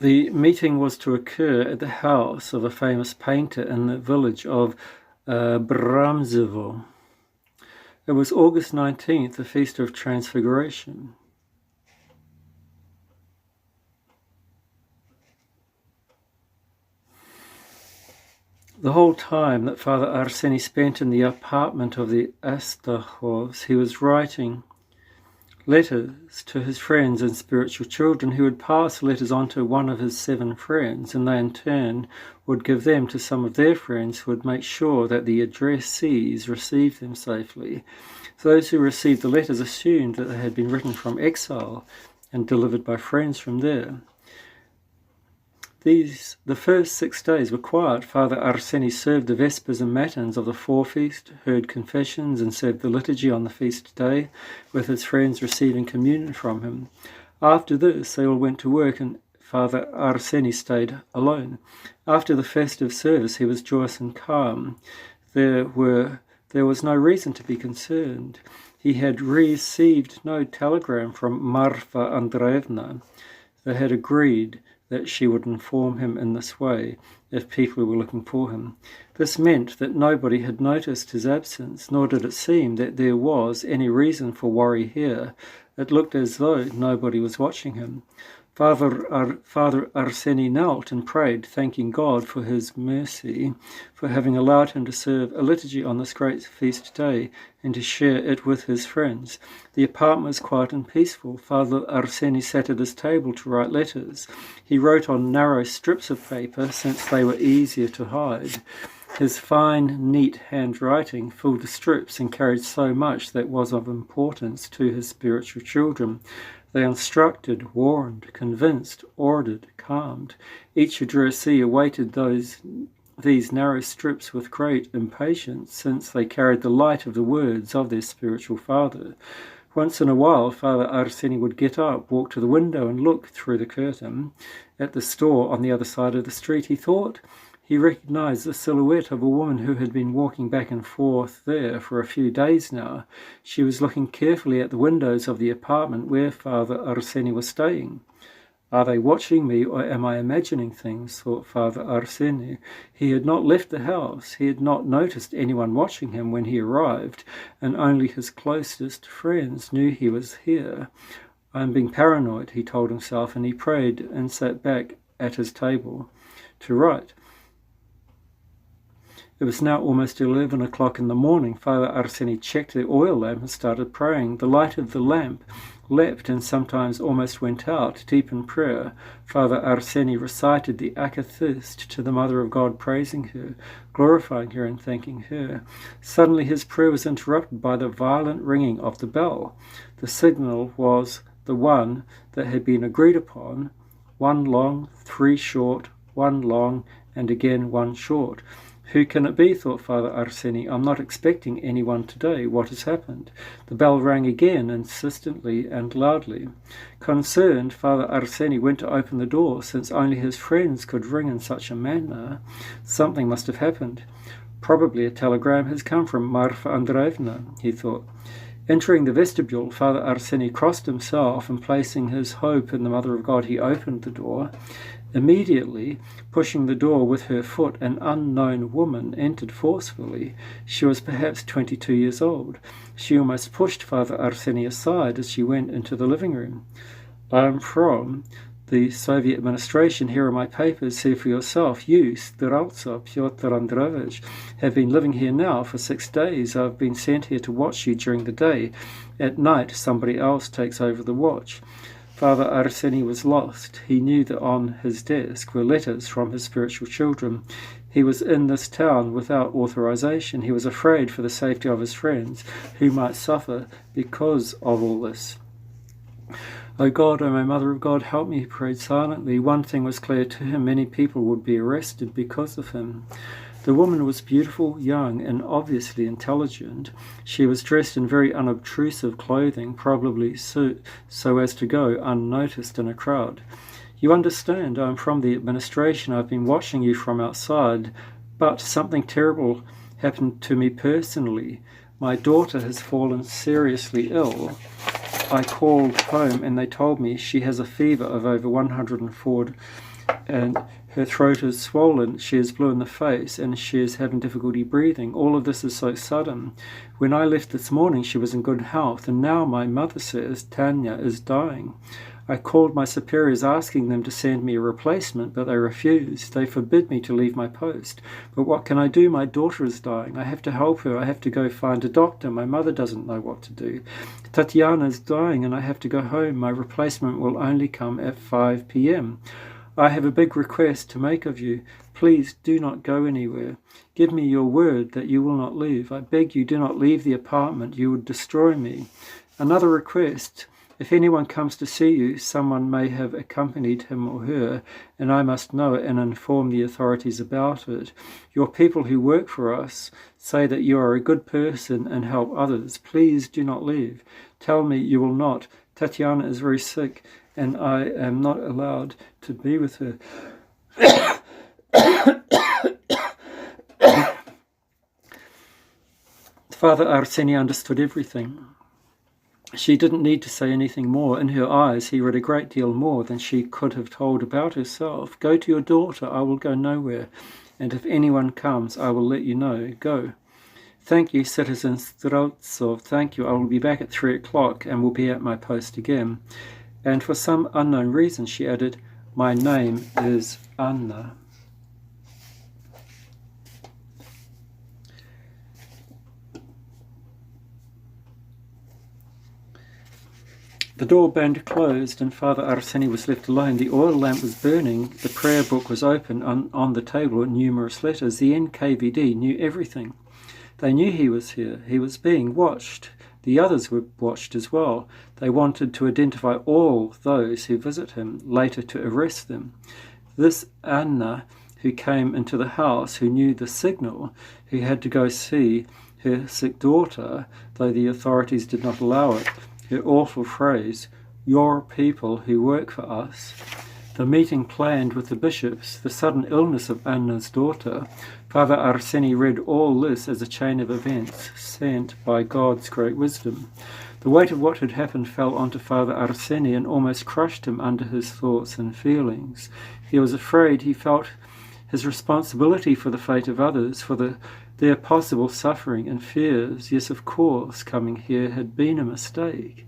The meeting was to occur at the house of a famous painter in the village of Bramzevo. It was August 19th, the Feast of Transfiguration. The whole time that Father Arseny spent in the apartment of the Astachos, he was writing letters to his friends and spiritual children, who would pass letters on to one of his 7 friends, and they in turn would give them to some of their friends who would make sure that the addressees received them safely. So those who received the letters assumed that they had been written from exile and delivered by friends from there. The first 6 days were quiet. Father Arseny served the Vespers and Matins of the forefeast, heard confessions, and served the liturgy on the feast day, with his friends receiving communion from him. After this, they all went to work, and Father Arseny stayed alone. After the festive service, he was joyous and calm. There was no reason to be concerned. He had received no telegram from Marfa Andreevna. They had agreed that she would inform him in this way if people were looking for him. This meant that nobody had noticed his absence, nor did it seem that there was any reason for worry here. It looked as though nobody was watching him. Father Arseny knelt and prayed, thanking God for his mercy, for having allowed him to serve a liturgy on this great feast day and to share it with his friends. The apartment was quiet and peaceful. Father Arseny sat at his table to write letters. He wrote on narrow strips of paper, since they were easier to hide. His fine, neat handwriting filled the strips and carried so much that was of importance to his spiritual children. They instructed, warned, convinced, ordered, calmed. Each addressee awaited these narrow strips with great impatience, since they carried the light of the words of their spiritual father. Once in a while, Father Arseny would get up, walk to the window, and look through the curtain at the store on the other side of the street. He thought he recognized the silhouette of a woman who had been walking back and forth there for a few days now. She was looking carefully at the windows of the apartment where Father Arseny was staying. Are they watching me, or am I imagining things? Thought Father Arseny. He had not left the house. He had not noticed anyone watching him when he arrived, and only his closest friends knew he was here. I am being paranoid, he told himself, and he prayed and sat back at his table to write. It was now almost 11 o'clock in the morning. Father Arseny checked the oil lamp and started praying. The light of the lamp leapt and sometimes almost went out. Deep in prayer, Father Arseny recited the Akathist to the Mother of God, praising her, glorifying her and thanking her. Suddenly his prayer was interrupted by the violent ringing of the bell. The signal was the one that had been agreed upon: 1 long, 3 short, 1 long, and again 1 short. Who can it be, thought Father Arseny. I'm not expecting anyone today. What has happened? The bell rang again, insistently and loudly. Concerned, Father Arseny went to open the door. Since only his friends could ring in such a manner, something must have happened. Probably a telegram has come from Marfa Andreevna, he thought. Entering the vestibule, Father Arseny crossed himself, and placing his hope in the Mother of God, he opened the door. Immediately, pushing the door with her foot, an unknown woman entered forcefully. She was perhaps 22 years old. She almost pushed Father Arseny aside as she went into the living room. I am from the Soviet administration. Here are my papers. See for yourself. You, Streltsov Pyotr Andreevich, have been living here now for 6 days. I've been sent here to watch you during the day. At night, somebody else takes over the watch. Father Arseny was lost. He knew that on his desk were letters from his spiritual children. He was in this town without authorization. He was afraid for the safety of his friends, who might suffer because of all this. O God, O my Mother of God, help me, he prayed silently. One thing was clear to him: many people would be arrested because of him. The woman was beautiful, young, and obviously intelligent. She was dressed in very unobtrusive clothing, probably so as to go unnoticed in a crowd. You understand, I am from the administration. I've been watching you from outside, but something terrible happened to me personally. My daughter has fallen seriously ill. I called home and they told me she has a fever of over 104 and her throat is swollen, she is blue in the face, and she is having difficulty breathing. All of this is so sudden. When I left this morning, she was in good health, and now my mother says Tanya is dying. I called my superiors asking them to send me a replacement, but they refused. They forbid me to leave my post. But what can I do? My daughter is dying. I have to help her. I have to go find a doctor. My mother doesn't know what to do. Tatiana is dying, and I have to go home. My replacement will only come at 5 p.m. I have a big request to make of you. Please do not go anywhere. Give me your word that you will not leave. I beg you, do not leave the apartment. You would destroy me. Another request. If anyone comes to see you, someone may have accompanied him or her, and I must know it and inform the authorities about it. Your people who work for us say that you are a good person and help others. Please do not leave. Tell me you will not. Tatiana is very sick, and I am not allowed to be with her. Father Arseny understood everything. She didn't need to say anything more. In her eyes, he read a great deal more than she could have told about herself. Go to your daughter. I will go nowhere. And if anyone comes, I will let you know. Go. Thank you, citizen Streltsov. Thank you. I will be back at 3 o'clock and will be at my post again. And for some unknown reason, she added, my name is Anna. The door banged closed, and Father Arseny was left alone. The oil lamp was burning, the prayer book was open, on the table were numerous letters. The NKVD knew everything. They knew he was here. He was being watched. The others were watched as well. They wanted to identify all those who visit him, later to arrest them. This Anna, who came into the house, who knew the signal, who had to go see her sick daughter, though the authorities did not allow it, her awful phrase, your people who work for us, the meeting planned with the bishops, the sudden illness of Anna's daughter. Father Arseny read all this as a chain of events sent by God's great wisdom. The weight of what had happened fell onto Father Arseny and almost crushed him under his thoughts and feelings. He was afraid. He felt his responsibility for the fate of others, for their possible suffering and fears. Yes, of course, coming here had been a mistake.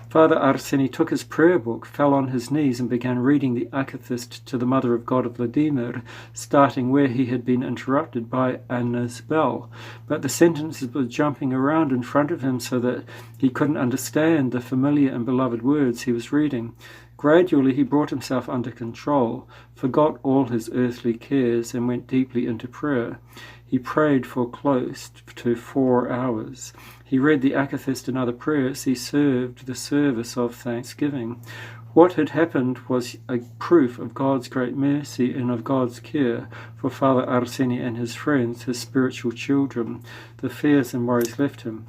Father Arseny took his prayer book, fell on his knees and began reading the Akathist to the Mother of God of Vladimir, starting where he had been interrupted by Anna's bell. But the sentences were jumping around in front of him so that he couldn't understand the familiar and beloved words he was reading. Gradually he brought himself under control, forgot all his earthly cares, and went deeply into prayer. He prayed for close to 4 hours. He read the Akathist and other prayers. He served the service of thanksgiving. What had happened was a proof of God's great mercy and of God's care for Father Arseny and his friends, his spiritual children. The fears and worries left him.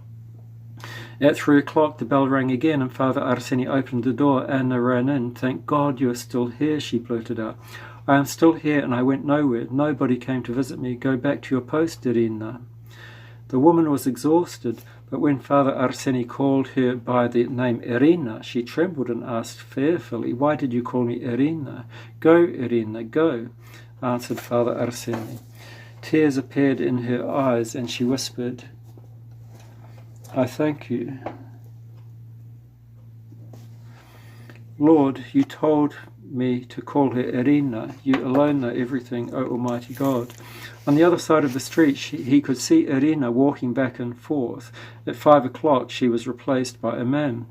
At 3 o'clock the bell rang again, and Father Arseny opened the door. Anna ran in. Thank God you are still here, she blurted out. I am still here, and I went nowhere. Nobody came to visit me. Go back to your post, Irina. The woman was exhausted, but when Father Arseny called her by the name Irina, she trembled and asked fearfully, why did you call me Irina? Go, Irina, go, answered Father Arseny. Tears appeared in her eyes, and she whispered, I thank you. Lord, you told me to call her Irina. You alone know everything, O Almighty God. On the other side of the street, he could see Irina walking back and forth. At 5 o'clock, she was replaced by a man.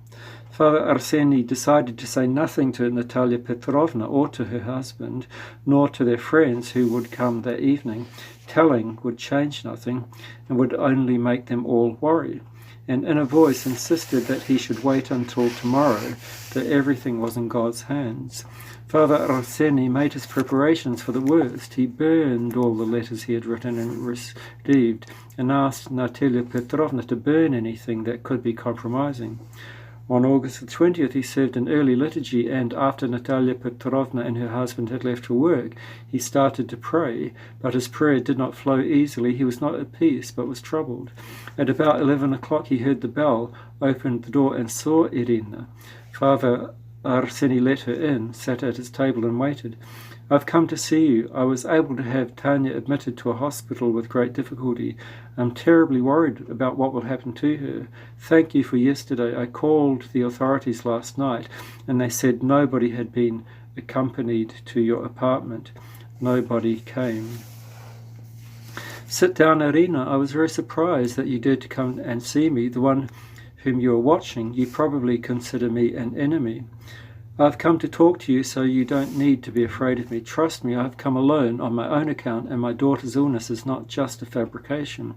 Father Arseny decided to say nothing to Natalia Petrovna or to her husband, nor to their friends who would come that evening. Telling would change nothing and would only make them all worry. And in a voice insisted that he should wait until tomorrow, that everything was in God's hands. Father Arseny made his preparations for the worst. He burned all the letters he had written and received, and asked Natalia Petrovna to burn anything that could be compromising. On August the 20th, he served an early liturgy, and after Natalia Petrovna and her husband had left for work, he started to pray, but his prayer did not flow easily. He was not at peace, but was troubled. At about 11 o'clock, he heard the bell, opened the door, and saw Irina. Father Arseny let her in, sat at his table, and waited. "I've come to see you. I was able to have Tanya admitted to a hospital with great difficulty. I'm terribly worried about what will happen to her. Thank you for yesterday. I called the authorities last night, and they said nobody had been accompanied to your apartment. Nobody came." "Sit down, Irina. I was very surprised that you dared to come and see me, the one whom you are watching. You probably consider me an enemy. I've come to talk to you, so you don't need to be afraid of me. Trust me, I've come alone on my own account, and my daughter's illness is not just a fabrication.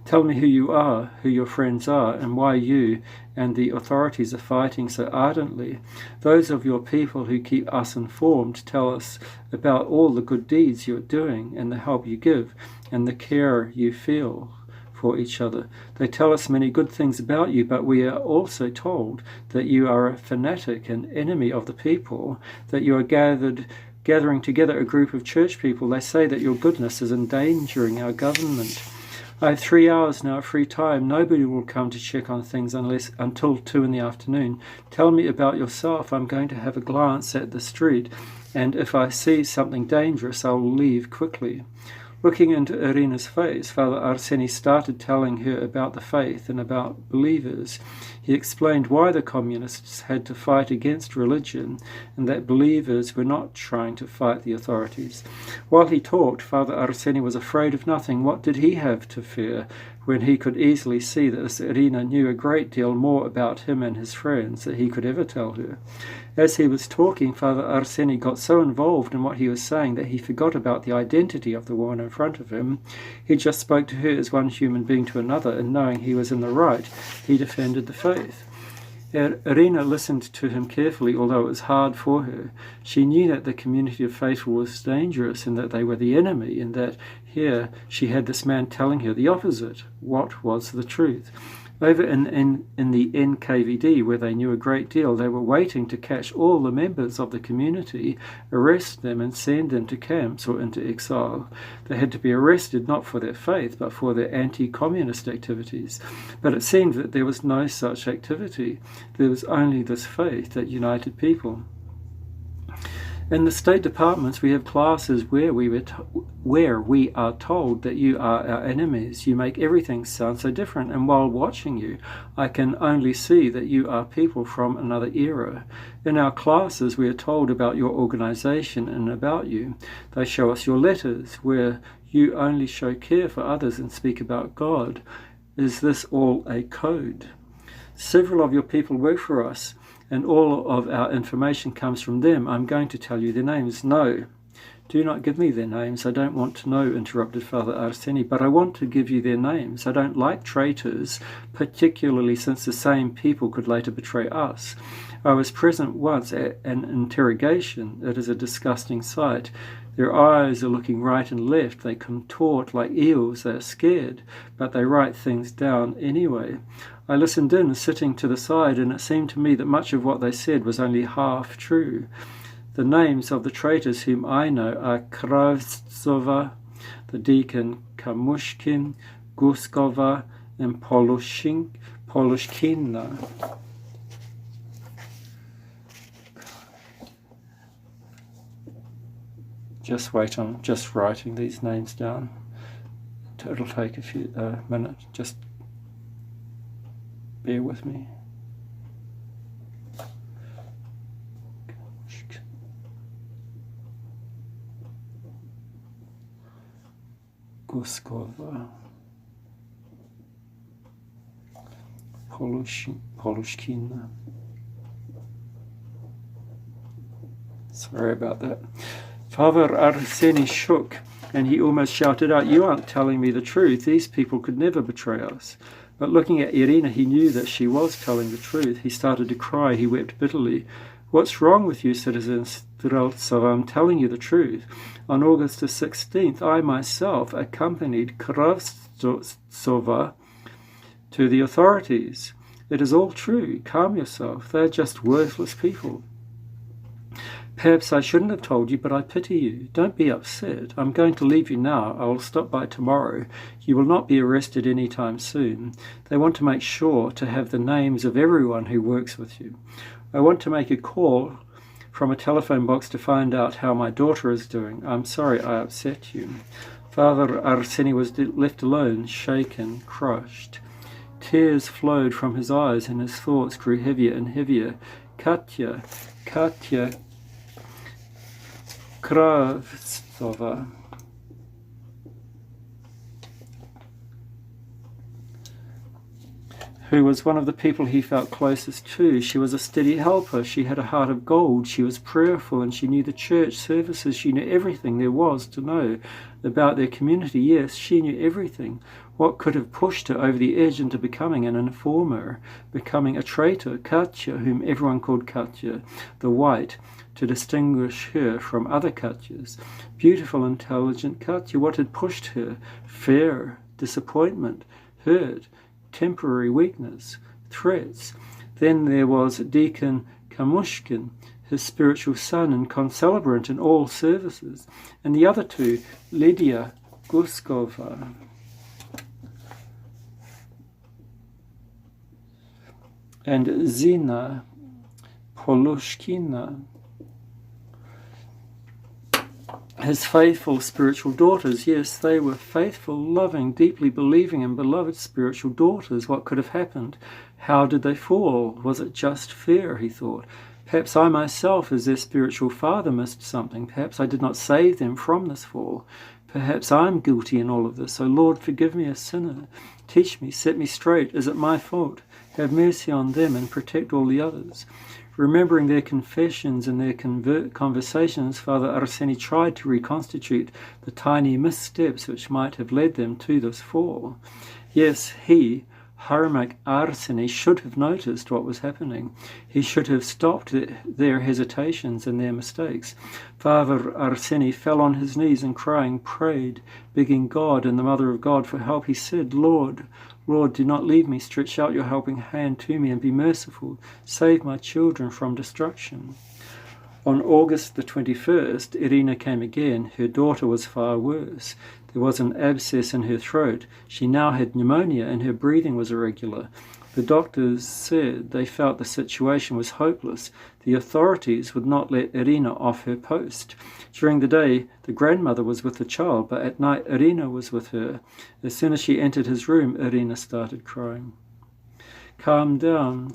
Tell me who you are, who your friends are, and why you and the authorities are fighting so ardently. Those of your people who keep us informed tell us about all the good deeds you're doing, and the help you give, and the care you feel for each other. They tell us many good things about you, but we are also told that you are a fanatic and enemy of the people, that you are gathering together a group of church people. They say that your goodness is endangering our government. I have 3 hours now of free time. Nobody will come to check on things until 2 in the afternoon. Tell me about yourself. I'm going to have a glance at the street, and if I see something dangerous, I'll leave quickly." Looking into Irina's face, Father Arseny started telling her about the faith and about believers. He explained why the communists had to fight against religion and that believers were not trying to fight the authorities. While he talked, Father Arseny was afraid of nothing. What did he have to fear when he could easily see that this Irina knew a great deal more about him and his friends than he could ever tell her? As he was talking, Father Arseny got so involved in what he was saying that he forgot about the identity of the woman in front of him. He just spoke to her as one human being to another, and knowing he was in the right, he defended the faith. Irina listened to him carefully, although it was hard for her. She knew that the community of faithful was dangerous and that they were the enemy, and that here she had this man telling her the opposite. What was the truth? Over in the NKVD, where they knew a great deal, they were waiting to catch all the members of the community, arrest them and send them to camps or into exile. They had to be arrested not for their faith, but for their anti-communist activities. But it seemed that there was no such activity. There was only this faith that united people. In the state departments, we have classes where we are told that you are our enemies. You make everything sound so different, and while watching you, I can only see that you are people from another era. In our classes, we are told about your organization and about you. They show us your letters, where you only show care for others and speak about God. Is this all a code? Several of your people work for us, and all of our information comes from them. I'm going to tell you their names." "No, do not give me their names. I don't want to know," interrupted Father Arseny, "but I want to give you their names. I don't like traitors, particularly since the same people could later betray us. I was present once at an interrogation. It is a disgusting sight. Their eyes are looking right and left. They contort like eels. They are scared, but they write things down anyway. I listened in, sitting to the side, and it seemed to me that much of what they said was only half true. The names of the traitors whom I know are Kravtsova, the deacon Kamushkin, Guskova, and Polushkina. Just wait, I'm just writing these names down. It'll take a few minutes. Just bear with me. Guskova, Polushkina. Sorry about that. Father Arseny shook, and he almost shouted out, "You aren't telling me the truth. These people could never betray us." But looking at Irina, he knew that she was telling the truth. He started to cry. He wept bitterly. "What's wrong with you, citizen Streltsov? I'm telling you the truth. On August the 16th, I myself accompanied Kravtsova to the authorities. It is all true. Calm yourself. They're just worthless people. Perhaps I shouldn't have told you, but I pity you. Don't be upset. I'm going to leave you now. I will stop by tomorrow. You will not be arrested any time soon. They want to make sure to have the names of everyone who works with you. I want to make a call from a telephone box to find out how my daughter is doing. I'm sorry I upset you. Father Arseny was left alone, shaken, crushed. Tears flowed from his eyes and his thoughts grew heavier and heavier. Katya Kravtsova. Who was one of the people he felt closest to. She was a steady helper. She had a heart of gold. She was prayerful and she knew the church services. She knew everything there was to know about their community. Yes, she knew everything. What could have pushed her over the edge into becoming an informer, becoming a traitor? Katya, whom everyone called Katya, the white, to distinguish her from other Katyas. Beautiful, intelligent Katya. What had pushed her? Fear, disappointment, hurt, temporary weakness, threats. Then there was Deacon Kamushkin, his spiritual son and concelebrant in all services, and the other two, Lydia Guskova and Zina Polushkina, his faithful spiritual daughters. Yes, they were faithful, loving, deeply believing and beloved spiritual daughters. What could have happened? How did they fall? Was it just fear, he thought. Perhaps I myself, as their spiritual father, missed something. Perhaps I did not save them from this fall. Perhaps I'm guilty in all of this. So, Lord, forgive me, a sinner. Teach me, set me straight. Is it my fault? Have mercy on them and protect all the others. Remembering their confessions and their conversations, Father Arseny tried to reconstitute the tiny missteps which might have led them to this fall. Yes, he, Harmak Arseny, should have noticed what was happening. He should have stopped their hesitations and their mistakes. Father Arseny fell on his knees and crying, prayed, begging God and the Mother of God for help. He said, Lord, do not leave me. Stretch out your helping hand to me and be merciful. Save my children from destruction. On August the 21st, Irina came again. Her daughter was far worse. There was an abscess in her throat. She now had pneumonia and her breathing was irregular. The doctors said they felt the situation was hopeless. The authorities would not let Irina off her post. During the day, the grandmother was with the child, but at night Irina was with her. As soon as she entered his room, Irina started crying. Calm down,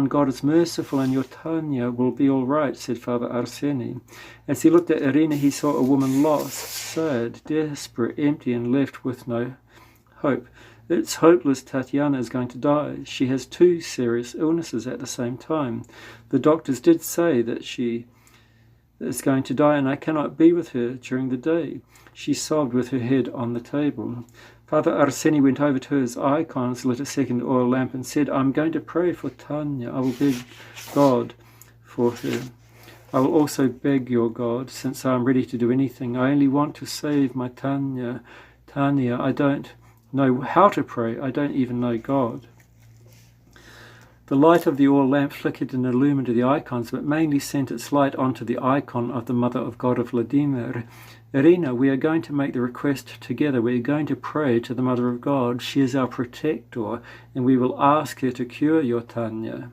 God is merciful and your Tanya will be all right, said Father Arseny. As he looked at Irina, he saw a woman lost, sad, desperate, empty, and left with no hope. It's hopeless. Tatiana is going to die. She has 2 serious illnesses at the same time. The doctors did say that she is going to die and I cannot be with her during the day. She sobbed with her head on the table. Father Arseny went over to his icons, lit a second oil lamp and said, I'm going to pray for Tanya. I will beg God for her. I will also beg your God, since I am ready to do anything. I only want to save my Tanya. Tanya, I don't know how to pray. I don't even know God. The light of the oil lamp flickered and illumined the icons, but mainly sent its light onto the icon of the Mother of God of Vladimir. Irina, we are going to make the request together. We are going to pray to the Mother of God. She is our protector, and we will ask her to cure your Tanya.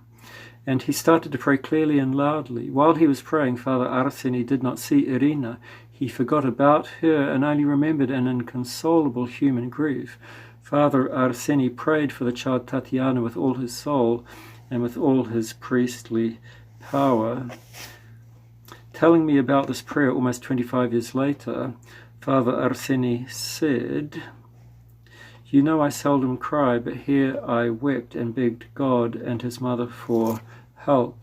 And he started to pray clearly and loudly. While he was praying, Father Arseny did not see Irina. He forgot about her and only remembered an inconsolable human grief. Father Arseny prayed for the child Tatiana with all his soul and with all his priestly power. Telling me about this prayer almost 25 years later, Father Arseny said, you know I seldom cry, but here I wept and begged God and his mother for help.